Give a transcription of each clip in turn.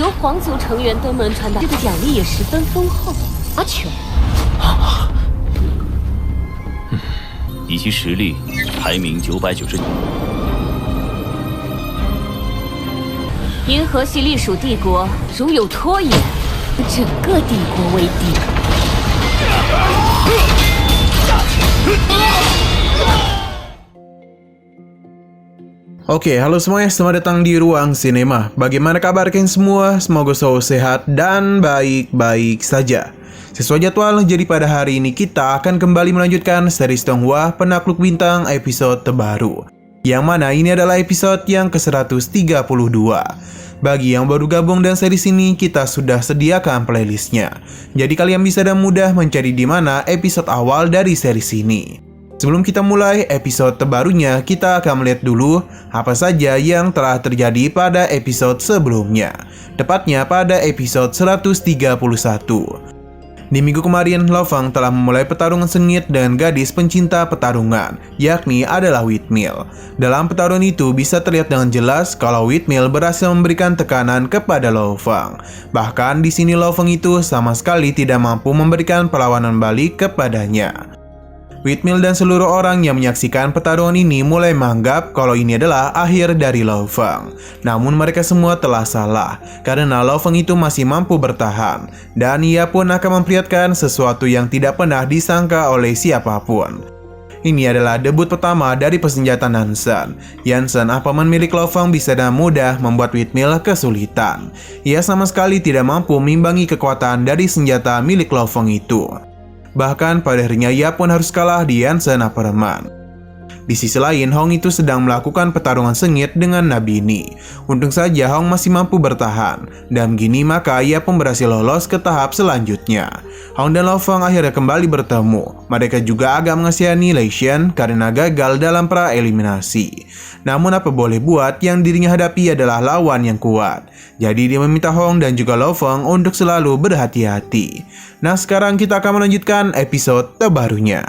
由皇族成员登门传达，这个奖励也十分丰厚。阿球，以其实力，排名990。银河系隶属帝国，如有拖延，整个帝国为敌。Oke, halo semuanya, selamat datang di Ruang Sinema. Bagaimana kabar kalian semua? Semoga selalu sehat dan baik-baik saja. Sesuai jadwal, jadi pada hari ini kita akan kembali melanjutkan series Donghua Penakluk Bintang episode terbaru. Yang mana ini adalah episode yang ke-132. Bagi yang baru gabung dan series ini, kita sudah sediakan playlistnya. Jadi kalian bisa dan mudah mencari di mana episode awal dari series ini. Sebelum kita mulai episode terbarunya, kita akan melihat dulu apa saja yang telah terjadi pada episode sebelumnya. Tepatnya pada episode 131. Di minggu kemarin, Lo Fang telah memulai pertarungan sengit dengan gadis pencinta pertarungan, yakni adalah Withmil. Dalam pertarungan itu bisa terlihat dengan jelas kalau Withmil berhasil memberikan tekanan kepada Lo Fang. Bahkan di sini Lo Fang itu sama sekali tidak mampu memberikan perlawanan balik kepadanya. Withmil dan seluruh orang yang menyaksikan pertarungan ini mulai menganggap kalau ini adalah akhir dari Lo Fang. Namun mereka semua telah salah, karena Lo Fang itu masih mampu bertahan, dan ia pun akan memperlihatkan sesuatu yang tidak pernah disangka oleh siapapun. Ini adalah debut pertama dari pesenjata Nansen. Yansen, paman milik Lo Fang, bisa dengan mudah membuat Withmil kesulitan. Ia sama sekali tidak mampu mengimbangi kekuatan dari senjata milik Lo Fang itu. Bahkan pada harinya ia pun harus kalah di Yansen Apartemen. Di sisi lain, Hong itu sedang melakukan pertarungan sengit dengan Nabini. Untung saja Hong masih mampu bertahan, dan begini maka ia pun berhasil lolos ke tahap selanjutnya. Hong dan Lo Fang akhirnya kembali bertemu. Mereka juga agak mengasihani Lei Shen karena gagal dalam pra-eliminasi. Namun apa boleh buat, yang dirinya hadapi adalah lawan yang kuat. Jadi dia meminta Hong dan juga Lo Fang untuk selalu berhati-hati. Nah, sekarang kita akan melanjutkan episode terbarunya.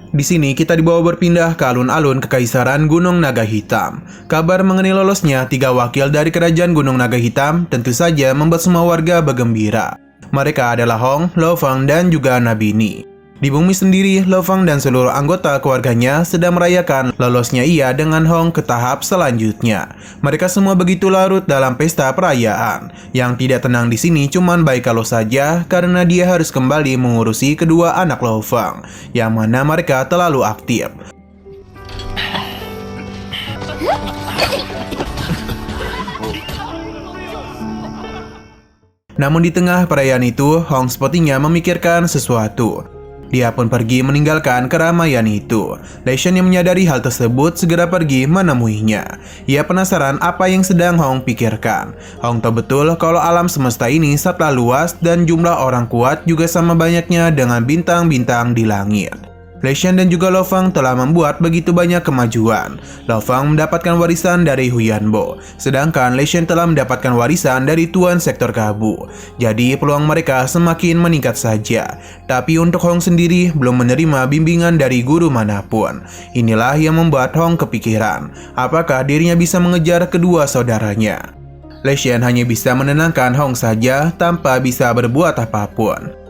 Di sini kita dibawa berpindah ke alun-alun Kekaisaran Gunung Naga Hitam. Kabar mengenai lolosnya 3 wakil dari Kerajaan Gunung Naga Hitam tentu saja membuat semua warga bergembira. Mereka adalah Hong, Lo Fang, dan juga Nabini. Di bumi sendiri, Lo Fang dan seluruh anggota keluarganya sedang merayakan lolosnya ia dengan Hong ke tahap selanjutnya. Mereka semua begitu larut dalam pesta perayaan. Yang tidak tenang di sini cuman Baikalo saja, karena dia harus kembali mengurusi kedua anak Lo Fang, yang mana mereka terlalu aktif. Namun di tengah perayaan itu, Hong sepertinya memikirkan sesuatu. Dia pun pergi meninggalkan keramaian itu. Lei Shen yang menyadari hal tersebut segera pergi menemuinya. Ia penasaran apa yang sedang Hong pikirkan. Hong tahu betul kalau alam semesta ini sangatlah luas dan jumlah orang kuat juga sama banyaknya dengan bintang-bintang di langit. Lei Shen dan juga Lo Fang telah membuat begitu banyak kemajuan. Lo Fang mendapatkan warisan dari Huyanbo, sedangkan Lei Shen telah mendapatkan warisan dari Tuan Sektor Kabu. Jadi peluang mereka semakin meningkat saja. Tapi untuk Hong sendiri belum menerima bimbingan dari guru manapun. Inilah yang membuat Hong kepikiran, apakah dirinya bisa mengejar kedua saudaranya. Lei Shen hanya bisa menenangkan Hong saja tanpa bisa berbuat apapun.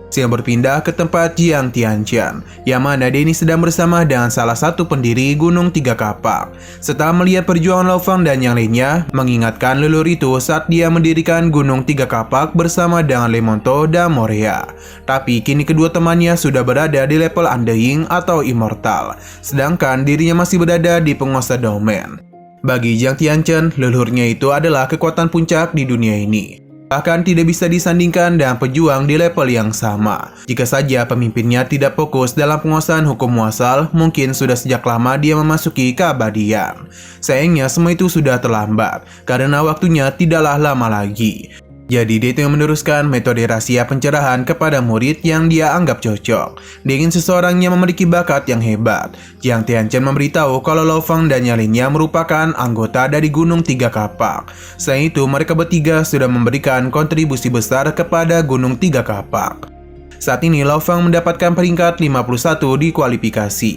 Sehingga berpindah ke tempat Jiang Tianqian, yang mana Denny sedang bersama dengan salah satu pendiri Gunung Tiga Kapak. Setelah melihat perjuangan Lo Fang dan yang lainnya, mengingatkan leluhur itu saat dia mendirikan Gunung Tiga Kapak bersama dengan Lemonto dan Morea. Tapi kini kedua temannya sudah berada di level Undying atau Immortal, sedangkan dirinya masih berada di penguasa domain. Bagi Jiang Tianqian, leluhurnya itu adalah kekuatan puncak di dunia ini. Bahkan tidak bisa disandingkan dengan pejuang di level yang sama. Jika saja pemimpinnya tidak fokus dalam penguasaan hukum muasal, mungkin sudah sejak lama dia memasuki keabadian. Sayangnya semua itu sudah terlambat, karena waktunya tidaklah lama lagi. Jadi dia itu yang meneruskan metode rahasia pencerahan kepada murid yang dia anggap cocok. Dia ingin seseorang yang memiliki bakat yang hebat. Jiang Tianqian memberitahu kalau Lo Fang dan yang lainnya merupakan anggota dari Gunung Tiga Kapak. Selain itu, mereka bertiga sudah memberikan kontribusi besar kepada Gunung Tiga Kapak. Saat ini Lo Fang mendapatkan peringkat 51 di kualifikasi.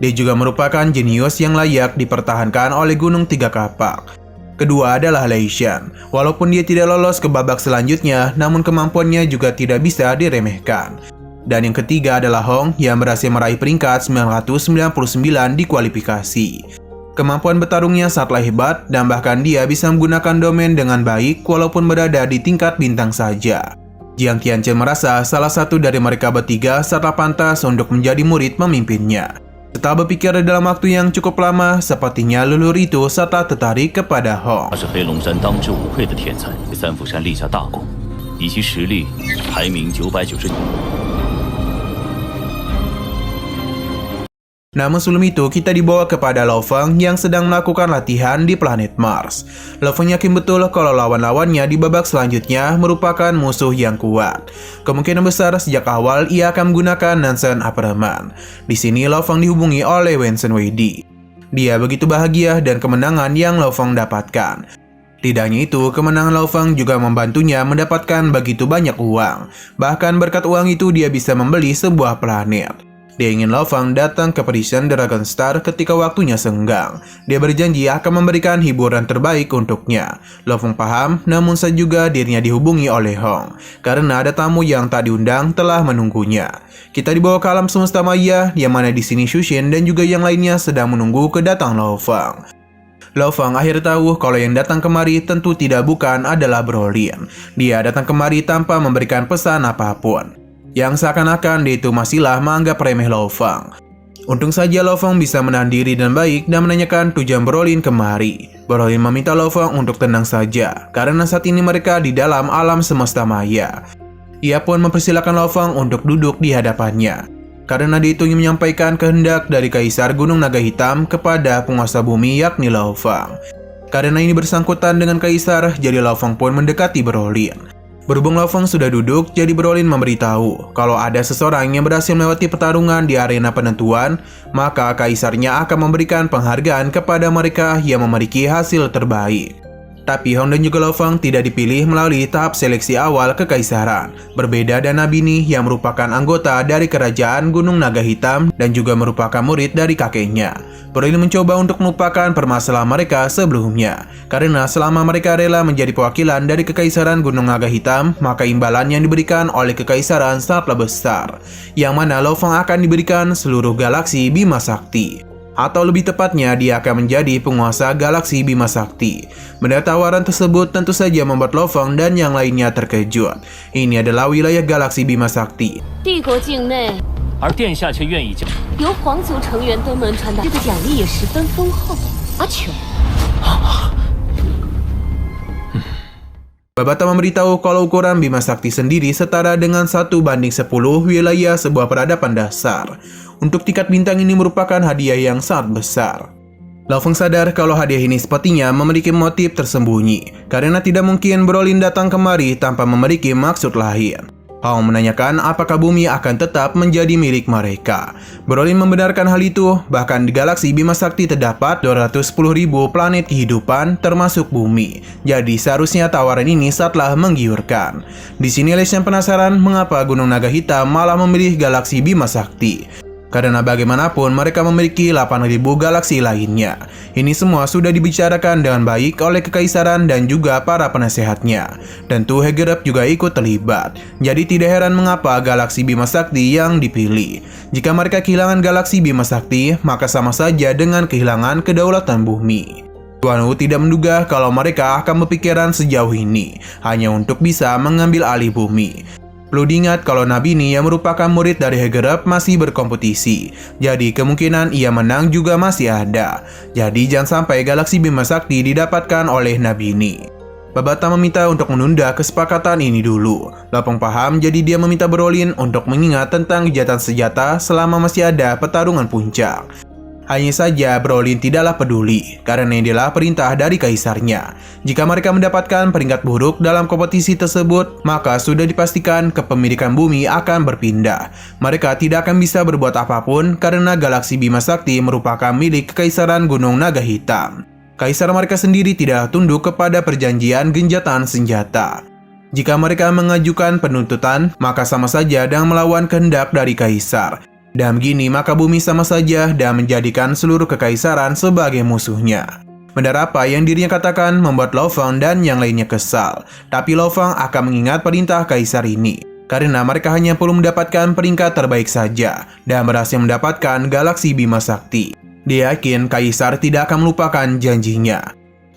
Dia juga merupakan jenius yang layak dipertahankan oleh Gunung Tiga Kapak. Kedua adalah Lei Shan. Walaupun dia tidak lolos ke babak selanjutnya, namun kemampuannya juga tidak bisa diremehkan. Dan yang ketiga adalah Hong yang berhasil meraih peringkat 999 di kualifikasi. Kemampuan bertarungnya sangatlah hebat dan bahkan dia bisa menggunakan domain dengan baik walaupun berada di tingkat bintang saja. Jiang Tianchen merasa salah satu dari mereka bertiga sangatlah pantas untuk menjadi murid pemimpinnya. Setelah berpikir dalam waktu yang cukup lama, sepertinya leluhur itu sangat tertarik kepada Hong. 他是黑龙山当之无愧的天才，为三府山立下大功，以其实力排名990。 Namun sebelum itu, kita dibawa kepada Lo Feng yang sedang melakukan latihan di planet Mars. Lo Feng yakin betul kalau lawan-lawannya di babak selanjutnya merupakan musuh yang kuat. Kemungkinan besar sejak awal ia akan menggunakan Nansen Upperman. Di sini Lo Feng dihubungi oleh Wensen Weidi. Dia begitu bahagia dan kemenangan yang Lo Feng dapatkan. Tidak hanya itu, kemenangan Lo Feng juga membantunya mendapatkan begitu banyak uang. Bahkan berkat uang itu dia bisa membeli sebuah planet. Dia ingin Lo Feng datang ke Prison Dragon Star ketika waktunya senggang. Dia berjanji akan memberikan hiburan terbaik untuknya. Lo Feng paham, namun saat juga dirinya dihubungi oleh Hong. Karena ada tamu yang tak diundang telah menunggunya. Kita dibawa ke alam semesta maya, yang mana di sini Shushin dan juga yang lainnya sedang menunggu kedatangan Lo Feng. Lo Feng akhirnya tahu kalau yang datang kemari tentu tidak bukan adalah Brolin. Dia datang kemari tanpa memberikan pesan apapun. Yang seakan-akan dia itu masihlah menganggap remeh Lo Feng. Untung saja Lo Feng bisa menahan diri dan baik dan menanyakan tujuan Brolin kemari. Brolin meminta Lo Feng untuk tenang saja, karena saat ini mereka di dalam alam semesta maya. Ia pun mempersilahkan Lo Feng untuk duduk di hadapannya, karena dia itu ingin menyampaikan kehendak dari Kaisar Gunung Naga Hitam kepada penguasa bumi yakni Lo Feng. Karena ini bersangkutan dengan Kaisar, jadi Lo Feng pun mendekati Brolin. Berhubung Lo Feng sudah duduk, jadi Brolin memberitahu kalau ada seseorang yang berhasil melewati pertarungan di arena penentuan, maka kaisarnya akan memberikan penghargaan kepada mereka yang memiliki hasil terbaik. Tapi Hong dan juga Lo Feng tidak dipilih melalui tahap seleksi awal kekaisaran. Berbeda dan Nabini yang merupakan anggota dari kerajaan Gunung Naga Hitam dan juga merupakan murid dari kakeknya. Brolin mencoba untuk melupakan permasalahan mereka sebelumnya. Karena selama mereka rela menjadi perwakilan dari kekaisaran Gunung Naga Hitam, maka imbalan yang diberikan oleh kekaisaran sangatlah besar. Yang mana Lo Feng akan diberikan seluruh galaksi Bima Sakti. Atau lebih tepatnya, dia akan menjadi penguasa galaksi Bima Sakti. Mendengar tawaran tersebut tentu saja membuat Lo Feng dan yang lainnya terkejut. Ini adalah wilayah galaksi Bima Sakti. 帝国境内 而殿下却愿意将 由皇族成员登门传达，这个奖励也十分丰厚。阿球， Babata memberitahu kalau ukuran Bima Sakti sendiri setara dengan 1:10 wilayah sebuah peradaban dasar. Untuk tingkat bintang ini merupakan hadiah yang sangat besar. Lo Feng sadar kalau hadiah ini sepertinya memiliki motif tersembunyi, karena tidak mungkin Brolin datang kemari tanpa memiliki maksud lain. Hong menanyakan apakah bumi akan tetap menjadi milik mereka. Brolin membenarkan hal itu, bahkan di galaksi Bima Sakti terdapat 210.000 planet kehidupan termasuk bumi. Jadi seharusnya tawaran ini sangatlah menggiurkan. Di sini Lei Shan penasaran mengapa Gunung Naga Hitam malah memilih galaksi Bima Sakti. Karena bagaimanapun mereka memiliki 8.000 galaksi lainnya. Ini semua sudah dibicarakan dengan baik oleh kekaisaran dan juga para penasehatnya. Tentu Hegerep juga ikut terlibat. Jadi tidak heran mengapa galaksi Bima Sakti yang dipilih. Jika mereka kehilangan galaksi Bima Sakti, maka sama saja dengan kehilangan kedaulatan bumi. Tuan Wu tidak menduga kalau mereka akan berpikiran sejauh ini, hanya untuk bisa mengambil alih bumi. Perlu diingat kalau Nabini yang merupakan murid dari Hegerep masih berkompetisi, jadi kemungkinan ia menang juga masih ada. Jadi jangan sampai galaksi Bima Sakti didapatkan oleh Nabini. Babata meminta untuk menunda kesepakatan ini dulu. Lo Feng paham, jadi dia meminta Brolin untuk mengingat tentang gencatan senjata selama masih ada pertarungan puncak. Hanya saja Brolin tidaklah peduli, karena ini adalah perintah dari kaisarnya. Jika mereka mendapatkan peringkat buruk dalam kompetisi tersebut, maka sudah dipastikan kepemilikan bumi akan berpindah. Mereka tidak akan bisa berbuat apapun karena galaksi Bima Sakti merupakan milik Kekaisaran Gunung Naga Hitam. Kaisar mereka sendiri tidak tunduk kepada perjanjian gencatan senjata. Jika mereka mengajukan penuntutan, maka sama saja dengan melawan kehendak dari kaisar. Dan begini maka bumi sama saja dan menjadikan seluruh kekaisaran sebagai musuhnya. Benda apa yang dirinya katakan membuat Lo Fang dan yang lainnya kesal. Tapi Lo Fang akan mengingat perintah kaisar ini, karena mereka hanya perlu mendapatkan peringkat terbaik saja dan berhasil mendapatkan galaksi Bima Sakti. Dia yakin kaisar tidak akan melupakan janjinya.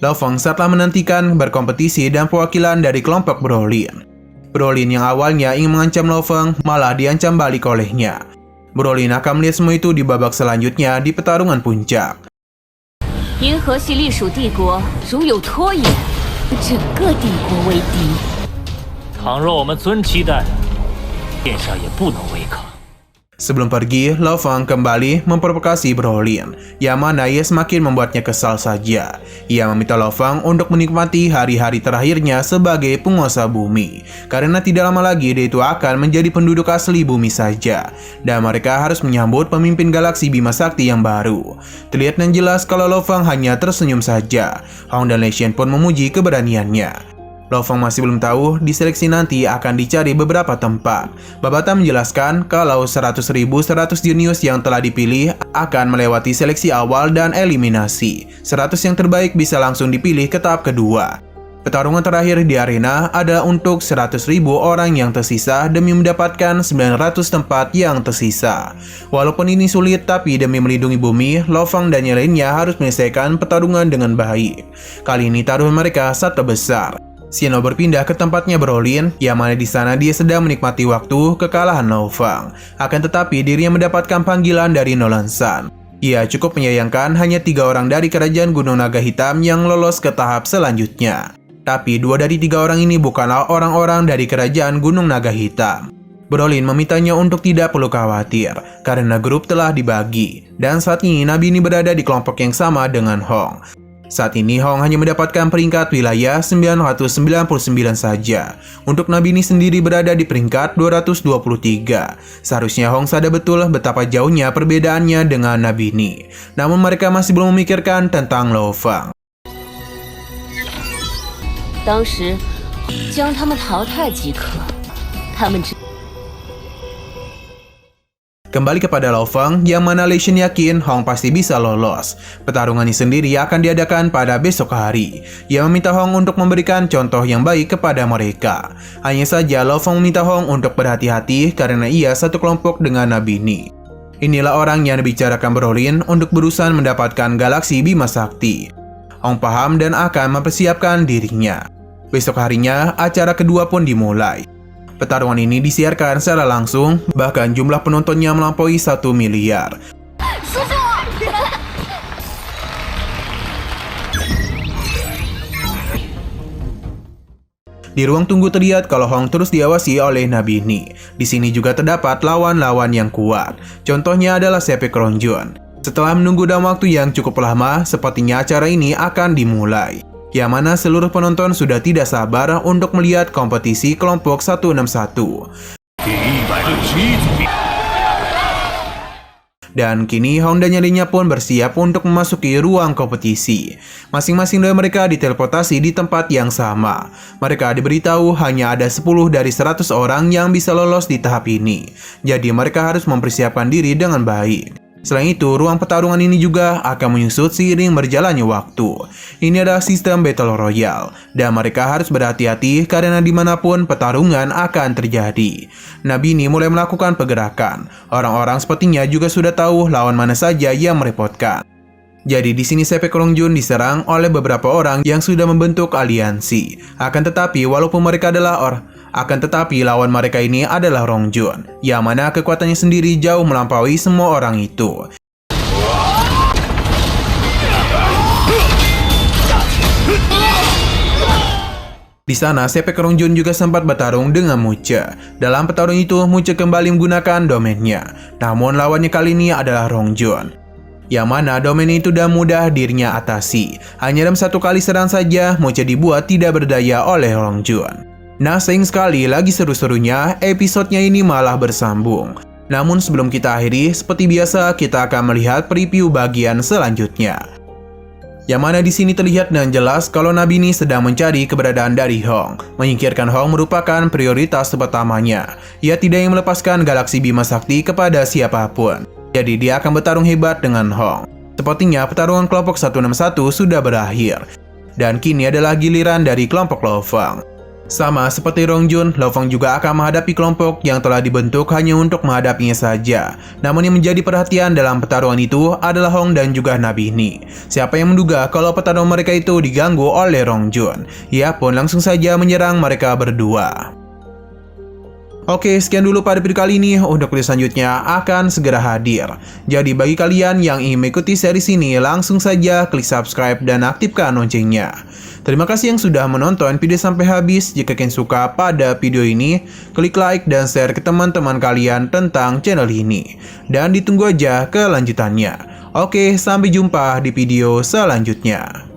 Lo Fang setelah menantikan berkompetisi dan perwakilan dari kelompok Brolin. Brolin yang awalnya ingin mengancam Lo Fang malah diancam balik olehnya. Brolin akan melihat semua itu di babak selanjutnya di pertarungan puncak. 银河系隶属帝国如有拖延，整个帝国为敌。倘若我们尊期待，殿下也不能违抗。 Sebelum pergi, Lo Fang kembali memprovokasi Brolin, yang mana ia semakin membuatnya kesal saja. Ia meminta Lo Fang untuk menikmati hari-hari terakhirnya sebagai penguasa bumi, karena tidak lama lagi dia itu akan menjadi penduduk asli bumi saja, dan mereka harus menyambut pemimpin galaksi Bima Sakti yang baru. Terlihat dengan jelas kalau Lo Fang hanya tersenyum saja. Hong dan Lei Shen pun memuji keberaniannya. Lo Fang masih belum tahu di seleksi nanti akan dicari beberapa tempat. Babata menjelaskan kalau 100.100 jenius yang telah dipilih akan melewati seleksi awal dan eliminasi. 100 yang terbaik bisa langsung dipilih ke tahap kedua. Pertarungan terakhir di arena adalah untuk 100.000 orang yang tersisa demi mendapatkan 900 tempat yang tersisa. Walaupun ini sulit, tapi demi melindungi bumi, Lo Fang dan yang lainnya harus menyelesaikan pertarungan dengan baik. Kali ini taruhan mereka sangat besar. Xiano berpindah ke tempatnya Brolin, yang mana di sana dia sedang menikmati waktu kekalahan Lo Fang. Akan tetapi dirinya mendapatkan panggilan dari Nolan San. Ia cukup menyayangkan hanya 3 orang dari kerajaan Gunung Naga Hitam yang lolos ke tahap selanjutnya. Tapi 2 dari 3 orang ini bukanlah orang-orang dari kerajaan Gunung Naga Hitam. Brolin memintanya untuk tidak perlu khawatir, karena grup telah dibagi. Dan saat ini Nabi ini berada di kelompok yang sama dengan Hong. Saat ini Hong hanya mendapatkan peringkat wilayah 999 saja. Untuk Nabi ini sendiri berada di peringkat 223. Seharusnya Hong sadar betul betapa jauhnya perbedaannya dengan Nabi ini. Namun mereka masih belum memikirkan tentang Lo Fang. 当时将他们淘汰即可，他们只 Kembali kepada Lo Fang, yang mana Lei Shen yakin Hong pasti bisa lolos. Pertarungan ini sendiri akan diadakan pada besok hari. Ia meminta Hong untuk memberikan contoh yang baik kepada mereka. Hanya saja Lo Fang meminta Hong untuk berhati-hati karena ia satu kelompok dengan Nabi ini. Inilah orang yang dibicarakan Brolin untuk berusaha mendapatkan galaksi Bima Sakti. Hong paham dan akan mempersiapkan dirinya. Besok harinya, acara kedua pun dimulai. Pertarungan ini disiarkan secara langsung, bahkan jumlah penontonnya melampaui 1 miliar. Di ruang tunggu terlihat kalau Hong terus diawasi oleh Nabi ini. Di sini juga terdapat lawan-lawan yang kuat. Contohnya adalah Sepek Rongjun. Setelah menunggu dalam waktu yang cukup lama, sepertinya acara ini akan dimulai. Yang mana seluruh penonton sudah tidak sabar untuk melihat kompetisi kelompok 161. Dan kini Hong dan nyalinya pun bersiap untuk memasuki ruang kompetisi. Masing-masing dari mereka diteleportasi di tempat yang sama. Mereka diberitahu hanya ada 10 dari 100 orang yang bisa lolos di tahap ini. Jadi mereka harus mempersiapkan diri dengan baik. Selain itu, ruang pertarungan ini juga akan menyusut seiring berjalannya waktu. Ini adalah sistem Battle Royale, dan mereka harus berhati-hati karena dimanapun pertarungan akan terjadi. Nabi ini mulai melakukan pergerakan. Orang-orang sepertinya juga sudah tahu lawan mana saja yang merepotkan. Jadi di sini Sepek Rongjun diserang oleh beberapa orang yang sudah membentuk aliansi. Akan tetapi lawan mereka ini adalah Rongjun, yang mana kekuatannya sendiri jauh melampaui semua orang itu. Di sana, Sepek Rongjun juga sempat bertarung dengan Muce. Dalam pertarungan itu, Muce kembali menggunakan domainnya. Namun lawannya kali ini adalah Rongjun, yang mana domain itu sudah mudah dirinya atasi. Hanya dalam 1 kali serang saja, Muce dibuat tidak berdaya oleh Rongjun. Nah, sayang sekali lagi seru-serunya, episodenya ini malah bersambung. Namun sebelum kita akhiri, seperti biasa kita akan melihat preview bagian selanjutnya. Yang mana di sini terlihat dengan jelas kalau Nabi ini sedang mencari keberadaan dari Hong. Menyingkirkan Hong merupakan prioritas pertamanya. Ia tidak ingin melepaskan galaksi Bima Sakti kepada siapapun. Jadi dia akan bertarung hebat dengan Hong. Sepertinya pertarungan kelompok 161 sudah berakhir. Dan kini adalah giliran dari kelompok Lo Fang. Sama seperti Rong Jun, Lo Fang juga akan menghadapi kelompok yang telah dibentuk hanya untuk menghadapinya saja. Namun yang menjadi perhatian dalam pertarungan itu adalah Hong dan juga Nabini. Siapa yang menduga kalau pertarungan mereka itu diganggu oleh Rong Jun? Ia pun langsung saja menyerang mereka berdua. Oke, sekian dulu pada video kali ini. Untuk video selanjutnya akan segera hadir. Jadi bagi kalian yang ingin mengikuti series ini, langsung saja klik subscribe dan aktifkan loncengnya. Terima kasih yang sudah menonton video sampai habis. Jika kalian suka pada video ini, klik like dan share ke teman-teman kalian tentang channel ini. Dan ditunggu aja kelanjutannya. Oke, sampai jumpa di video selanjutnya.